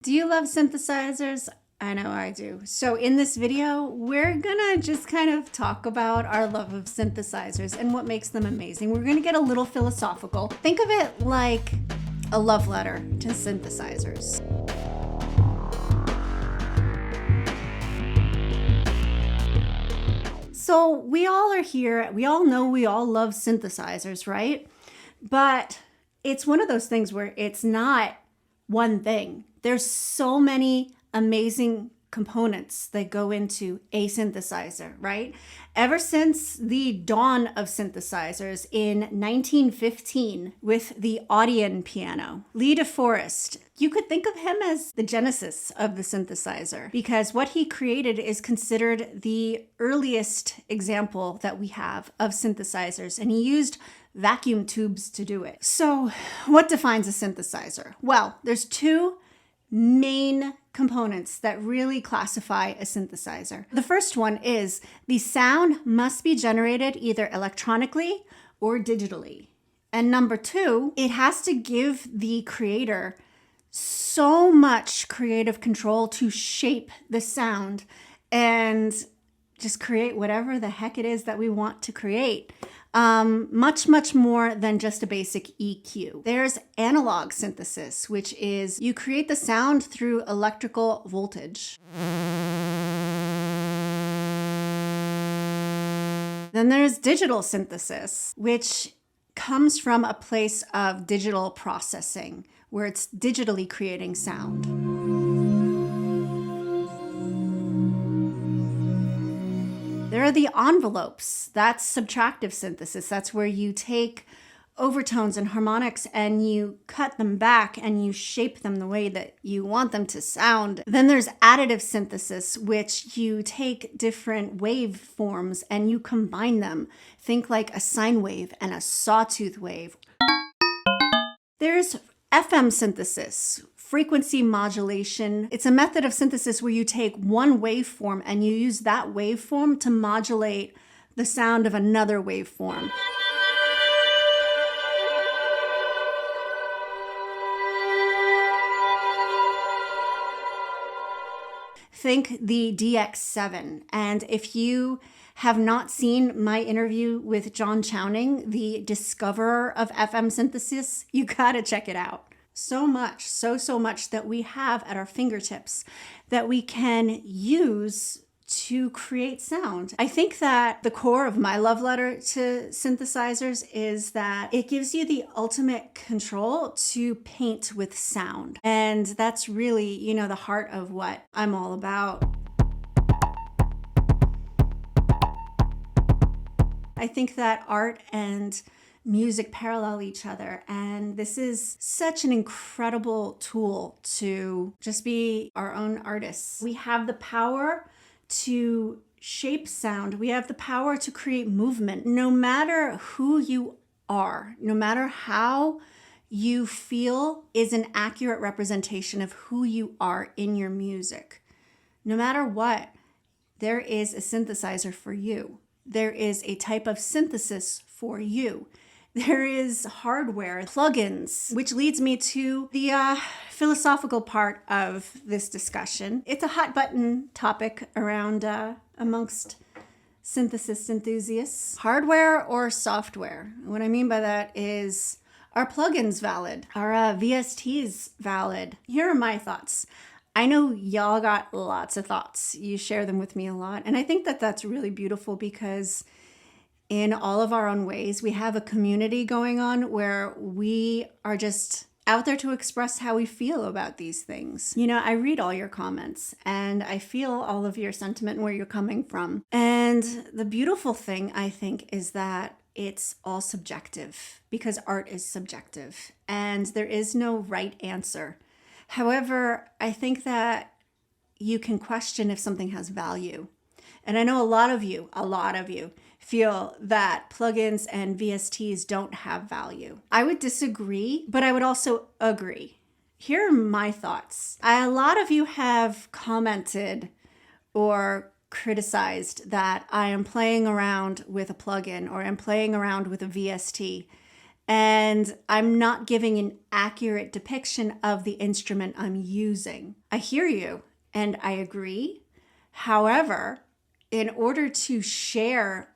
Do you love synthesizers? I know I do. So in this video, we're gonna just kind of talk about our love of synthesizers and what makes them amazing. We're gonna get a little philosophical. Think of it like a love letter to synthesizers. So we all are here. We all know we all love synthesizers, right? But it's one of those things where it's not one thing. There's so many amazing components that go into a synthesizer, right? Ever since the dawn of synthesizers in 1915 with the Audion piano, Lee DeForest, you could think of him as the genesis of the synthesizer because what he created is considered the earliest example that we have of synthesizers, and he used vacuum tubes to do it. So what defines a synthesizer? Well, there's two main components that really classify a synthesizer. The first one is the sound must be generated either electronically or digitally. And number two, it has to give the creator so much creative control to shape the sound and just create whatever the heck it is that we want to create. Much more than just a basic EQ. There's analog synthesis, which is you create the sound through electrical voltage. Then there's digital synthesis, which comes from a place of digital processing, where it's digitally creating sound. There are the envelopes. That's subtractive synthesis. That's where you take overtones and harmonics and you cut them back and you shape them the way that you want them to sound. Then there's additive synthesis, which you take different waveforms and you combine them. Think like a sine wave and a sawtooth wave. There's FM synthesis, frequency modulation. It's a method of synthesis where you take one waveform and you use that waveform to modulate the sound of another waveform. Think the DX7. And if you have not seen my interview with John Chowning, the discoverer of FM synthesis, you gotta check it out. So much, so much that we have at our fingertips that we can use to create sound. I think that the core of my love letter to synthesizers is that it gives you the ultimate control to paint with sound. And that's really, the heart of what I'm all about. I think that art and music parallel each other, and this is such an incredible tool to just be our own artists. We have the power to shape sound. We have the power to create movement. No matter who you are, no matter how you feel is an accurate representation of who you are in your music. No matter what, there is a synthesizer for you. There is a type of synthesis for you. There is hardware, plugins, which leads me to the philosophical part of this discussion. It's a hot button topic around amongst synthesis enthusiasts. Hardware or software? What I mean by that is, are plugins valid? Are VSTs valid? Here are my thoughts. I know y'all got lots of thoughts. You share them with me a lot. And I think that that's really beautiful because in all of our own ways, we have a community going on where we are just out there to express how we feel about these things. I read all your comments and I feel all of your sentiment and where you're coming from. And the beautiful thing, I think, is that it's all subjective because art is subjective and there is no right answer. However, I think that you can question if something has value. And I know a lot of you feel that plugins and VSTs don't have value. I would disagree, but I would also agree. Here are my thoughts. A lot of you have commented or criticized that I am playing around with a plugin or I'm playing around with a VST. and I'm not giving an accurate depiction of the instrument I'm using. I hear you and I agree. However, in order to share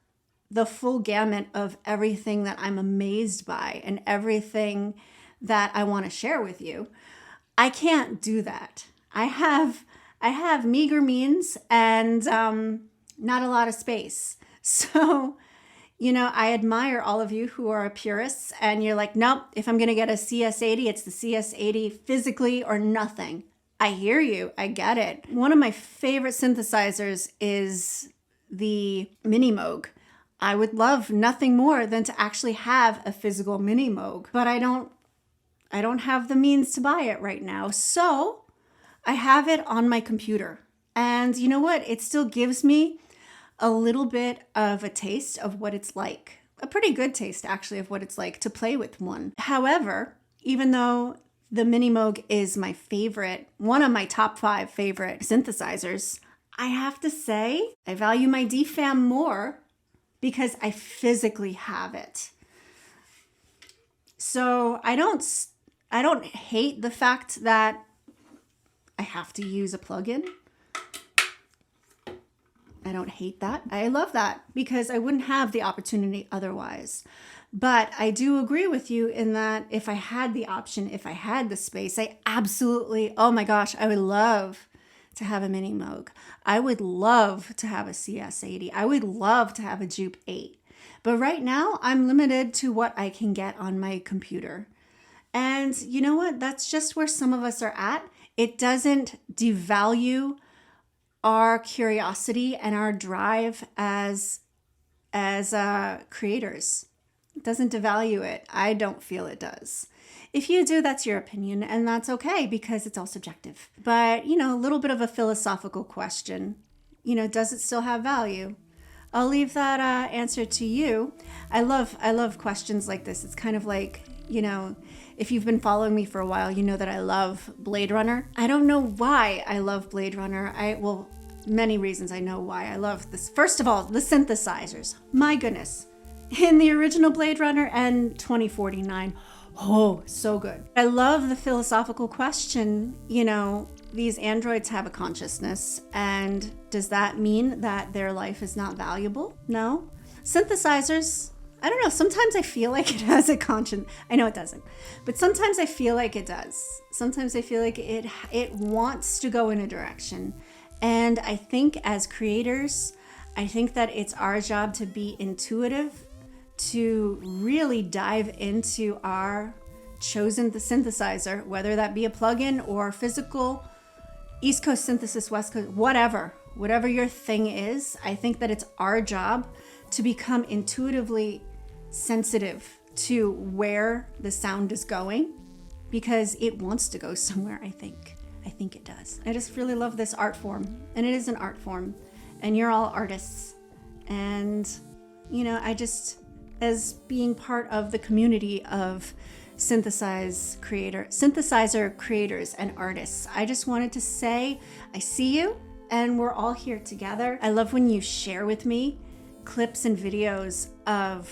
the full gamut of everything that I'm amazed by and everything that I want to share with you, I can't do that. I have meager means and not a lot of space. So, I admire all of you who are purists and you're like, nope, if I'm going to get a CS80, it's the CS80 physically or nothing. I hear you. I get it. One of my favorite synthesizers is the Mini Moog. I would love nothing more than to actually have a physical Mini Moog, but I don't have the means to buy it right now. So I have it on my computer. And you know what? It still gives me a little bit of a taste of what it's like. A pretty good taste, actually, of what it's like to play with one. However, even though the Mini Moog is my favorite, one of my top 5 favorite synthesizers, I have to say I value my DFAM more because I physically have it. So I don't hate the fact that I have to use a plugin. I don't hate that. I love that because I wouldn't have the opportunity otherwise. But I do agree with you in that if I had the option, if I had the space, I absolutely, oh my gosh, I would love to have a Mini Moog. I would love to have a CS80. I would love to have a Jupe 8. But right now, I'm limited to what I can get on my computer. And you know what? That's just where some of us are at. It doesn't devalue our curiosity and our drive as creators. It doesn't devalue it. I don't feel it does. If you do, that's your opinion, and that's okay because it's all subjective. But, a little bit of a philosophical question. Does it still have value? I'll leave that answer to you. I love questions like this. It's kind of like, if you've been following me for a while, you know that I love Blade Runner. I don't know why I love Blade Runner. Many reasons I know why I love this. First of all, the synthesizers. My goodness. In the original Blade Runner and 2049. Oh, so good. I love the philosophical question, these androids have a consciousness, and does that mean that their life is not valuable? No. Synthesizers, I don't know, sometimes I feel like it has a conscience. I know it doesn't, but sometimes I feel like it does. Sometimes I feel like it wants to go in a direction. And I think as creators, I think that it's our job to be intuitive, to really dive into our chosen synthesizer, whether that be a plugin or physical, East Coast synthesis, West Coast, whatever your thing is. I think that it's our job to become intuitively sensitive to where the sound is going because it wants to go somewhere, I think it does. I just really love this art form, and it is an art form, and you're all artists. And, I just, as being part of the community of synthesizer creators and artists, I just wanted to say, I see you, and we're all here together. I love when you share with me clips and videos of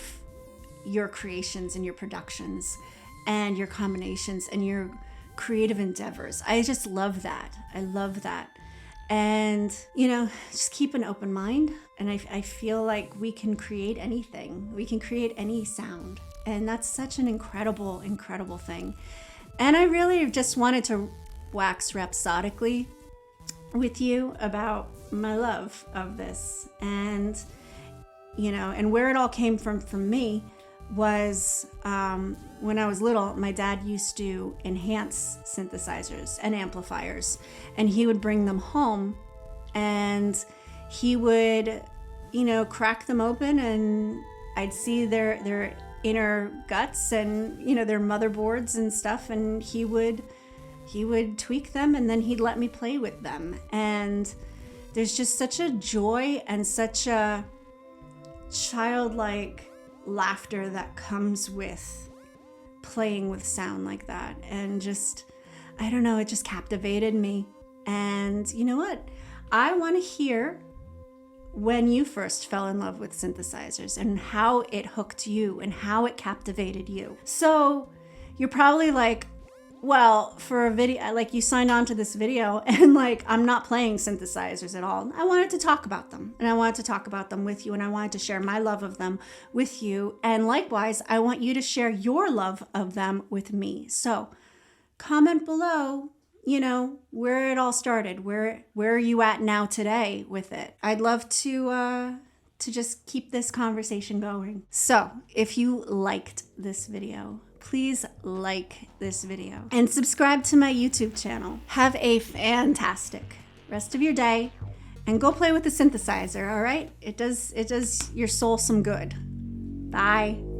your creations and your productions and your combinations and your creative endeavors. I just love that. I love that. And, just keep an open mind. And I feel like we can create anything. We can create any sound. And that's such an incredible, incredible thing. And I really just wanted to wax rhapsodically with you about my love of this. And, and where it all came from me was when I was little, my dad used to enhance synthesizers and amplifiers, and he would bring them home and he would, crack them open, and I'd see their inner guts and, their motherboards and stuff, and he would tweak them, and then he'd let me play with them. And there's just such a joy and such a childlike laughter that comes with playing with sound like that. And just, I don't know, it just captivated me. And you know what? I want to hear when you first fell in love with synthesizers and how it hooked you and how it captivated you. So you're probably like, well, for a video, like you signed on to this video and like, I'm not playing synthesizers at all. I wanted to talk about them, and I wanted to talk about them with you, and I wanted to share my love of them with you. And likewise, I want you to share your love of them with me. So comment below, you know, where it all started. Where are you at now today with it? I'd love to just keep this conversation going. So if you liked this video, please like this video and subscribe to my YouTube channel. Have a fantastic rest of your day and go play with the synthesizer, all right? It does your soul some good. Bye.